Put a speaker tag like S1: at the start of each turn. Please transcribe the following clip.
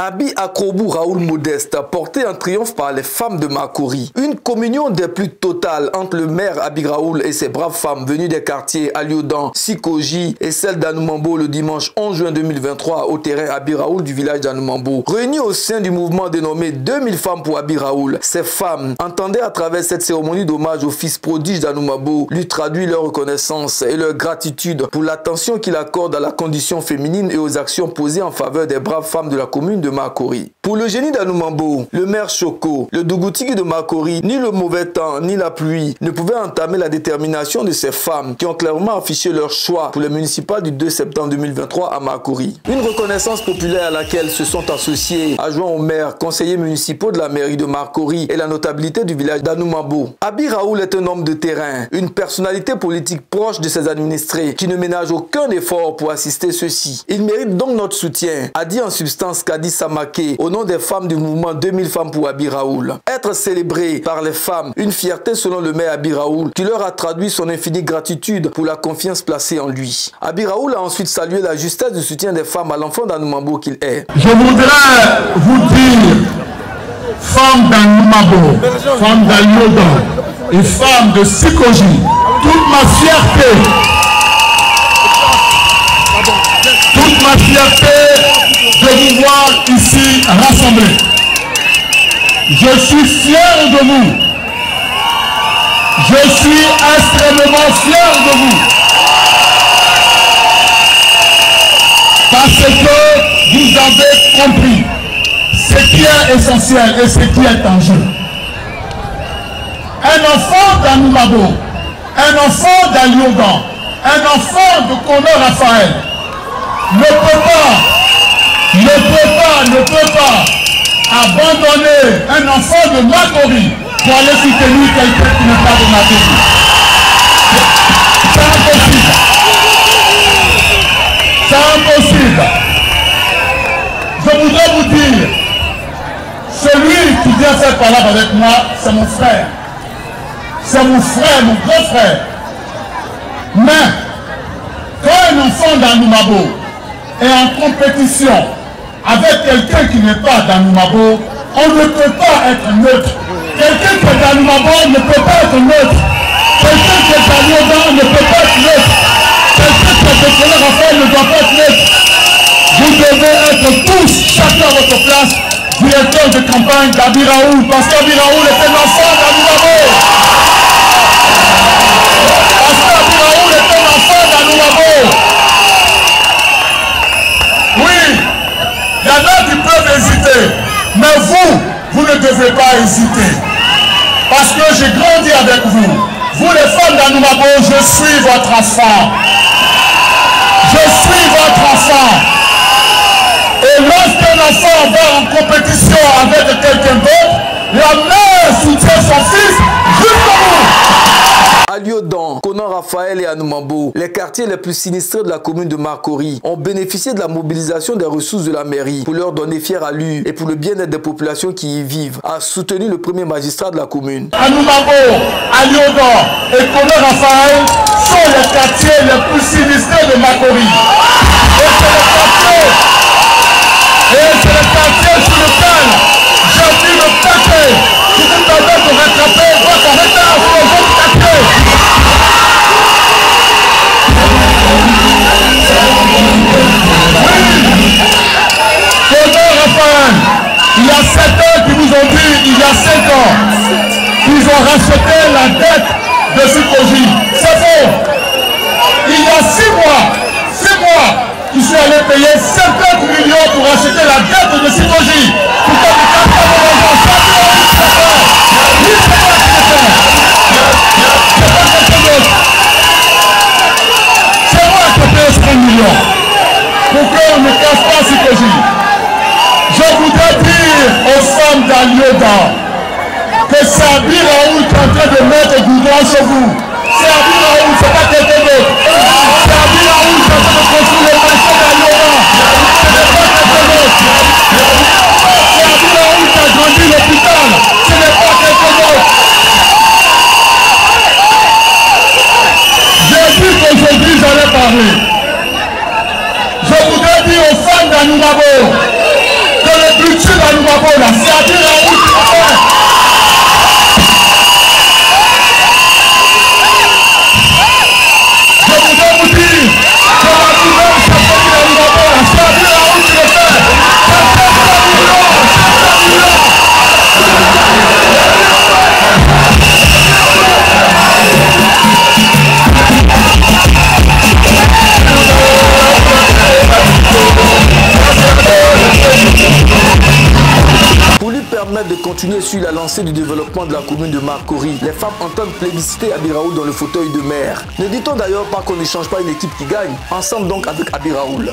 S1: Abi Akrobou Raoul Modeste, porté en triomphe par les femmes de Makori. Une communion des plus totales entre le maire Abi Raoul et ses braves femmes venues des quartiers Aliodan, Sikoji et celle d'Anoumambo le dimanche 11 juin 2023 au terrain Abi Raoul du village d'Anoumambo. Réunies au sein du mouvement dénommé 2000 femmes pour Abi Raoul, ces femmes entendaient à travers cette cérémonie d'hommage au fils prodige d'Anoumambo lui traduire leur reconnaissance et leur gratitude pour l'attention qu'il accorde à la condition féminine et aux actions posées en faveur des braves femmes de la commune de Makori. Pour le génie d'Anoumambo, le maire Choko, le Dougoutigi de Makori, ni le mauvais temps ni la pluie ne pouvaient entamer la détermination de ces femmes qui ont clairement affiché leur choix pour les municipales du 2 septembre 2023 à Makori. Une reconnaissance populaire à laquelle se sont associés adjoints au maire, conseillers municipaux de la mairie de Makori et la notabilité du village d'Anoumambo. Abi Raoul est un homme de terrain, une personnalité politique proche de ses administrés qui ne ménage aucun effort pour assister ceux-ci. Il mérite donc notre soutien, a dit en substance Kadi Samake au nom des femmes du mouvement 2000 femmes pour Abi Raoul. Être célébré par les femmes, une fierté selon le maire Abi Raoul qui leur a traduit son infinie gratitude pour la confiance placée en lui. Abi Raoul a ensuite salué la justesse du soutien des femmes à l'enfant d'Anoumambo qu'il est.
S2: Je voudrais vous dire, femmes d'Anoumambo, femmes d'Aliodan et femmes de Sikoji, toute ma fierté de vous voir ici rassemblés. Je suis fier de vous. Je suis extrêmement fier de vous. Parce que vous avez compris ce qui est essentiel et ce qui est en jeu. Un enfant d'Anoumambo, un enfant d'Aliodan, un enfant de Kono Raphaël ne peut pas abandonner un enfant de Makori pour aller soutenir quelqu'un qui n'est pas de Makori. C'est impossible. C'est impossible. Je voudrais vous dire, celui qui vient faire parole avec moi, c'est mon frère. C'est mon frère, mon grand frère. Mais, quand un enfant d'Anoumambo est en compétition avec quelqu'un qui n'est pas d'Anoumambo, on ne peut pas être neutre. Quelqu'un qui est d'Anoumambo ne peut pas être neutre. Quelqu'un qui est d'Aliodan ne peut pas être neutre. Quelqu'un qui est de Kono Raphaël ne doit pas être neutre. Vous devez être tous, chacun à votre place, directeur de campagne d'Abi Raoul, parce qu'Abi Raoul est un enfant d'Anoumambo. Parce qu'Abi Raoul est un enfant d'Anoumambo. Oui, il y en a qui peuvent hésiter, mais vous ne devez pas hésiter. Parce que j'ai grandi avec vous. Vous les femmes d'Anoumambo, je suis votre enfant. Je suis votre enfant. Et lorsqu'un enfant va en compétition avec quelqu'un d'autre, la mère soutient son fils jusqu'au bout.
S1: Aliodan, Kono Raphaël et Anoumambo, les quartiers les plus sinistrés de la commune de Makori, ont bénéficié de la mobilisation des ressources de la mairie pour leur donner fière allure et pour le bien-être des populations qui y vivent, a soutenu le premier magistrat de la commune.
S2: Anoumambo, Aliodan et Kono Raphaël sont les quartiers les plus sinistrés de Makori. Et c'est le quartier sur lequel j'ai vu le paquet qui vous permet de rattraper votre retard sur les autres quartiers. Oui, Kono Raphaël, il y a 7 ans qui vous ont dit, il y a 5 ans, qu'ils ont racheté la dette de Sikoji. C'est faux. Il y a 6 mois, qui suis allé payer 50 millions pour acheter la dette de Sikoji. Pourquoi vous ne pas de l'argent? C'est moi qui paye 5 millions. Pourquoi on ne casse pas Sikoji? Je voudrais dire aux femmes d'Aliodan que c'est Abi Raoul qui est en train de mettre du goudron sur vous. C'est Abi Raoul, c'est pas quelqu'un d'autre. C'est Abi Raoul qui est en train de construire les marchés d'Aliodan. Ce n'est pas quelqu'un d'autre. C'est Abi Raoul qui a grandi l'hôpital. Ce n'est pas quelqu'un d'autre. J'ai dit qu'aujourd'hui j'allais parler. Je voudrais dire aux femmes d'Anoumambo que le
S1: De continuer sur la lancée du développement de la commune de Makori, les femmes entendent plébisciter Abiraoul dans le fauteuil de maire. Ne dit-on d'ailleurs pas qu'on ne change pas une équipe qui gagne? Ensemble donc avec Abiraoul.